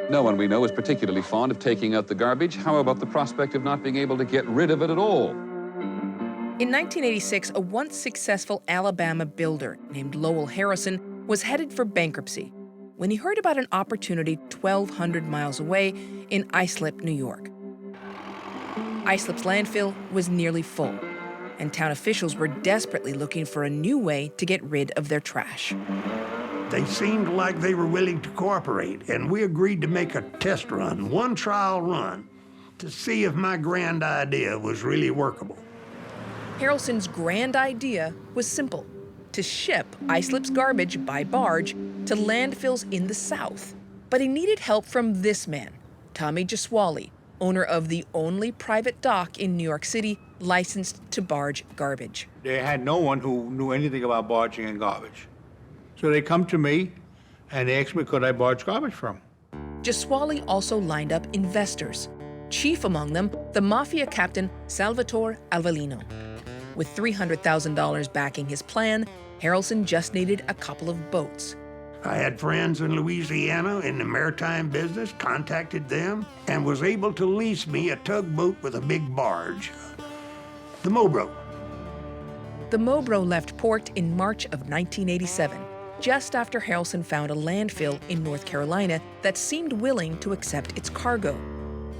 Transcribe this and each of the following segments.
No one we know is particularly fond of taking out the garbage. How about the prospect of not being able to get rid of it at all? In 1986, a once successful Alabama builder named Lowell Harrison was headed for bankruptcy when he heard about an opportunity 1,200 miles away in Islip, New York. Islip's landfill was nearly full, and town officials were desperately looking for a new way to get rid of their trash. They seemed like they were willing to cooperate, and we agreed to make a test run, one trial run, to see if my grand idea was really workable. Harrelson's grand idea was simple: to ship Islip's garbage by barge to landfills in the South. But he needed help from this man, Tommy Gesuale, owner of the only private dock in New York City licensed to barge garbage. They had no one who knew anything about barging and garbage. So they come to me and they ask me, could I barge garbage from? Gesuale also lined up investors, chief among them the mafia captain Salvatore Alvalino. With $300,000 backing his plan, Harrelson just needed a couple of boats. I had friends in Louisiana in the maritime business, contacted them, and was able to lease me a tugboat with a big barge, the Mobro. The Mobro left port in March of 1987, just after Harrelson found a landfill in North Carolina that seemed willing to accept its cargo.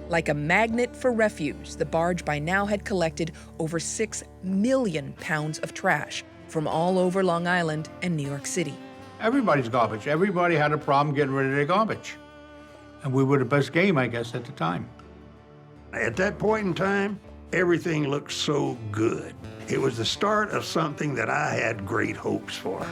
Like a magnet for refuse, the barge by now had collected over 6 million pounds of trash from all over Long Island and New York City. Everybody's garbage. Everybody had a problem getting rid of their garbage. And we were the best game, I guess, at the time. At that point in time, everything looked so good. It was the start of something that I had great hopes for.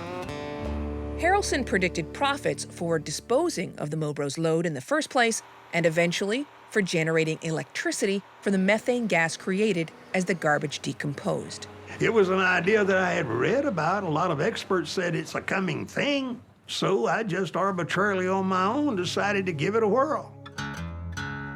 Harrelson predicted profits for disposing of the Mobro's load in the first place, and eventually for generating electricity from the methane gas created as the garbage decomposed. It was an idea that I had read about. A lot of experts said it's a coming thing. So I just arbitrarily on my own decided to give it a whirl.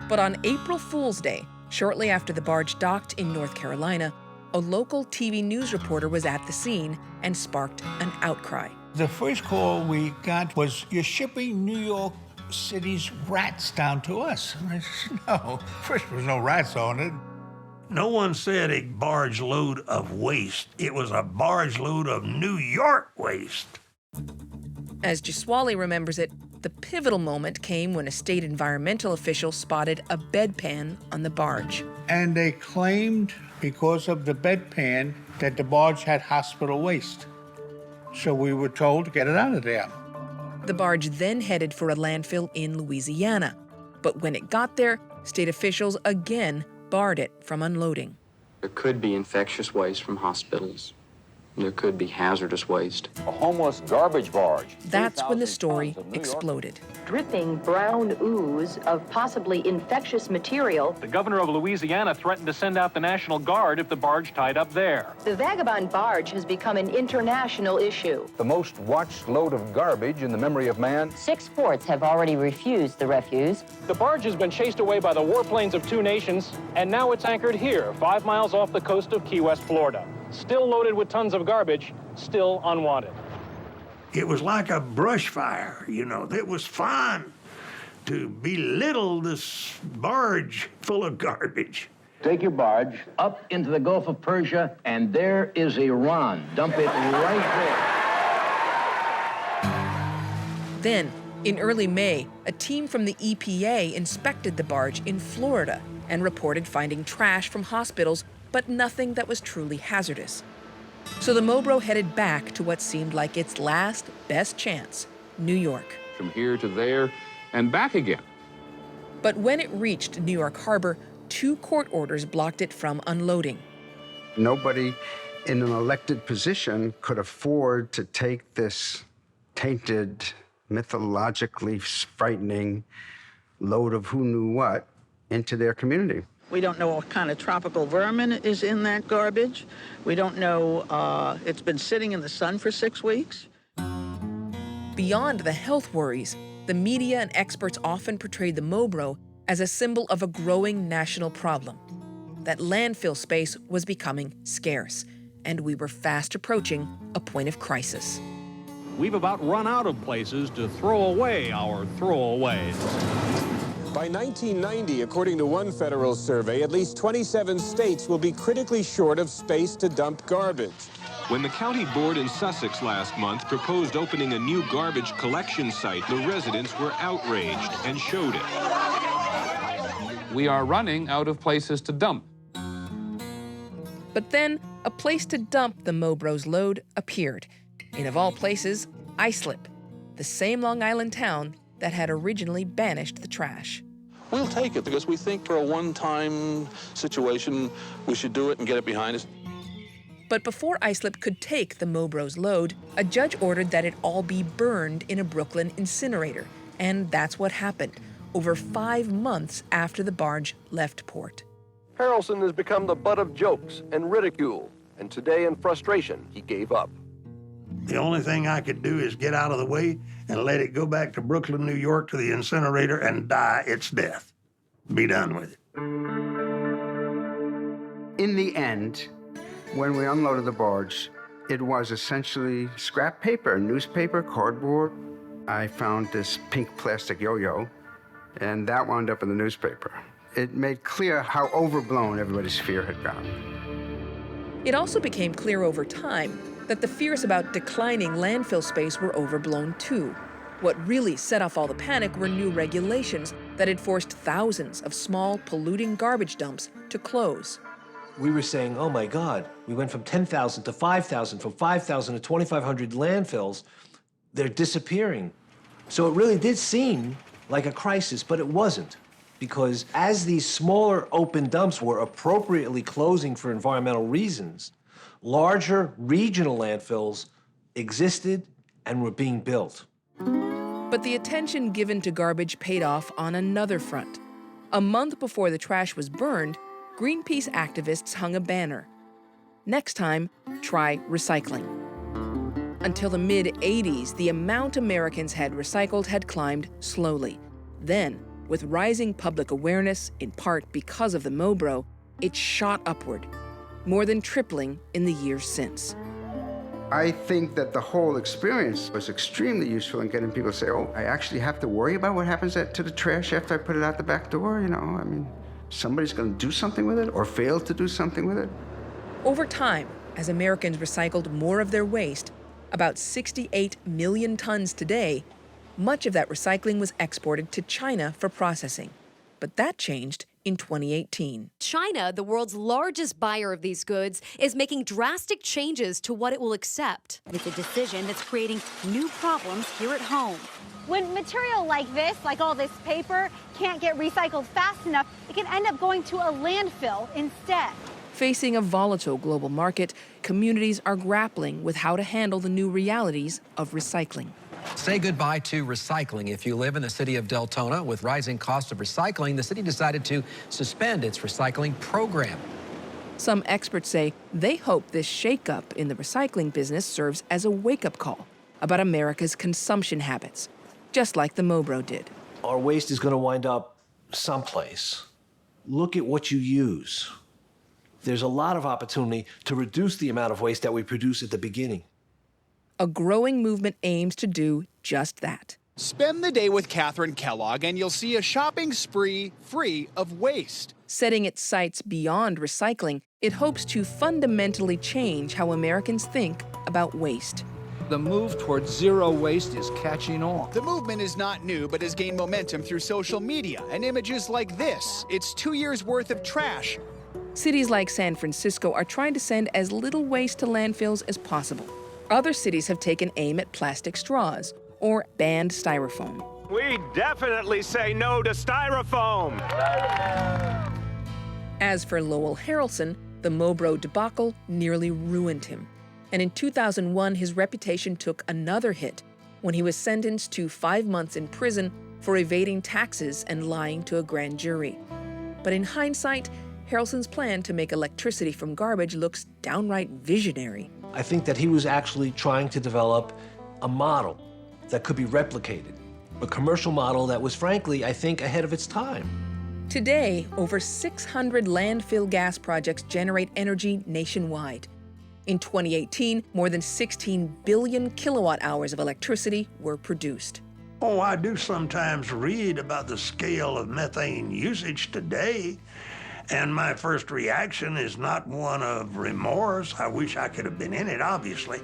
But on April Fool's Day, shortly after the barge docked in North Carolina, a local TV news reporter was at the scene and sparked an outcry. The first call we got was, you're shipping New York City's rats down to us. And I said, no, first there was no rats on it. No one said a barge load of waste. It was a barge load of New York waste. As Gesuale remembers it, the pivotal moment came when a state environmental official spotted a bedpan on the barge. And they claimed, because of the bedpan, that the barge had hospital waste. So we were told to get it out of there. The barge then headed for a landfill in Louisiana. But when it got there, state officials again barred it from unloading. There could be infectious waste from hospitals. There could be hazardous waste. A homeless garbage barge. That's when the story exploded. Dripping brown ooze of possibly infectious material. The governor of Louisiana threatened to send out the National Guard if the barge tied up there. The vagabond barge has become an international issue. The most watched load of garbage in the memory of man. 6 ports have already refused the refuse. The barge has been chased away by the warplanes of 2 nations, and now it's anchored here, 5 miles off the coast of Key West, Florida. Still loaded with tons of garbage, still unwanted. It was like a brush fire, you know. It was fun to belittle this barge full of garbage. Take your barge up into the Gulf of Persia, and there is Iran. Dump it right there. Then, in early May, a team from the EPA inspected the barge in Florida and reported finding trash from hospitals, but nothing that was truly hazardous. So the Mobro headed back to what seemed like its last best chance, New York. From here to there and back again. But when it reached New York Harbor, 2 court orders blocked it from unloading. Nobody in an elected position could afford to take this tainted, mythologically frightening load of who knew what into their community. We don't know what kind of tropical vermin is in that garbage. We don't know, it's been sitting in the sun for 6 weeks. Beyond the health worries, the media and experts often portrayed the Mobro as a symbol of a growing national problem. That landfill space was becoming scarce, and we were fast approaching a point of crisis. we've about run out of places to throw away our throwaways. By 1990, according to one federal survey, at least 27 states will be critically short of space to dump garbage. When the county board in Sussex last month proposed opening a new garbage collection site, the residents were outraged and showed it. We are running out of places to dump. But then, a place to dump the Mobro's load appeared. In, of all places, Islip, the same Long Island town that had originally banished the trash. We'll take it because we think for a one-time situation, we should do it and get it behind us. But before Islip could take the Mobro's load, a judge ordered that it all be burned in a Brooklyn incinerator. And that's what happened, over 5 months after the barge left port. Harrelson has become the butt of jokes and ridicule, and today in frustration, he gave up. The only thing I could do is get out of the way and let it go back to Brooklyn, New York, to the incinerator and die its death. Be done with it. In the end, when we unloaded the barge, it was essentially scrap paper, newspaper, cardboard. I found this pink plastic yo-yo, and that wound up in the newspaper. It made clear how overblown everybody's fear had gotten. It also became clear over time that the fears about declining landfill space were overblown too. What really set off all the panic were new regulations that had forced thousands of small, polluting garbage dumps to close. We were saying, oh my God, we went from 10,000 to 5,000, from 5,000 to 2,500 landfills. They're disappearing. So it really did seem like a crisis, but it wasn't. Because as these smaller open dumps were appropriately closing for environmental reasons, larger regional landfills existed and were being built. But the attention given to garbage paid off on another front. A month before the trash was burned, Greenpeace activists hung a banner. Next time, try recycling. Until the mid-'80s, the amount Americans had recycled had climbed slowly. Then, with rising public awareness, in part because of the Mobro, it shot upward, more than tripling in the years since. I think that the whole experience was extremely useful in getting people to say, oh, I actually have to worry about what happens to the trash after I put it out the back door, you know? I mean, somebody's gonna do something with it or fail to do something with it. Over time, as Americans recycled more of their waste, about 68 million tons today, much of that recycling was exported to China for processing. But that changed in 2018. China, the world's largest buyer of these goods, is making drastic changes to what it will accept. It's a decision that's creating new problems here at home. When material like this, like all this paper, can't get recycled fast enough, it can end up going to a landfill instead. Facing a volatile global market, communities are grappling with how to handle the new realities of recycling. Say goodbye to recycling. If you live in the city of Deltona, with rising costs of recycling, the city decided to suspend its recycling program. Some experts say they hope this shakeup in the recycling business serves as a wake-up call about America's consumption habits, just like the Mobro did. Our waste is going to wind up someplace. Look at what you use. There's a lot of opportunity to reduce the amount of waste that we produce at the beginning. A growing movement aims to do just that. Spend the day with Catherine Kellogg and you'll see a shopping spree free of waste. Setting its sights beyond recycling, it hopes to fundamentally change how Americans think about waste. The move towards zero waste is catching on. The movement is not new, but has gained momentum through social media and images like this. It's 2 years' worth of trash. Cities like San Francisco are trying to send as little waste to landfills as possible. Other cities have taken aim at plastic straws or banned styrofoam. We definitely say no to styrofoam. As for Lowell Harrelson, the Mobro debacle nearly ruined him. And in 2001, his reputation took another hit when he was sentenced to 5 months in prison for evading taxes and lying to a grand jury. But in hindsight, Harrelson's plan to make electricity from garbage looks downright visionary. I think that he was actually trying to develop a model that could be replicated, a commercial model that was, frankly, I think, ahead of its time. Today, over 600 landfill gas projects generate energy nationwide. In 2018, more than 16 billion kilowatt hours of electricity were produced. Oh, I do sometimes read about the scale of methane usage today, and my first reaction is not one of remorse. I wish I could have been in it, obviously.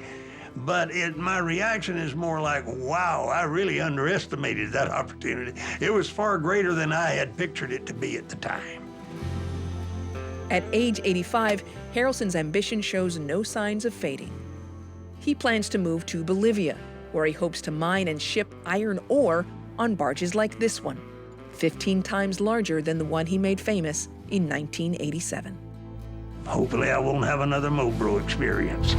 But my reaction is more like, wow, I really underestimated that opportunity. It was far greater than I had pictured it to be at the time. At age 85, Harrelson's ambition shows no signs of fading. He plans to move to Bolivia, where he hopes to mine and ship iron ore on barges like this one, 15 times larger than the one he made famous in 1987. Hopefully I won't have another Mobro experience.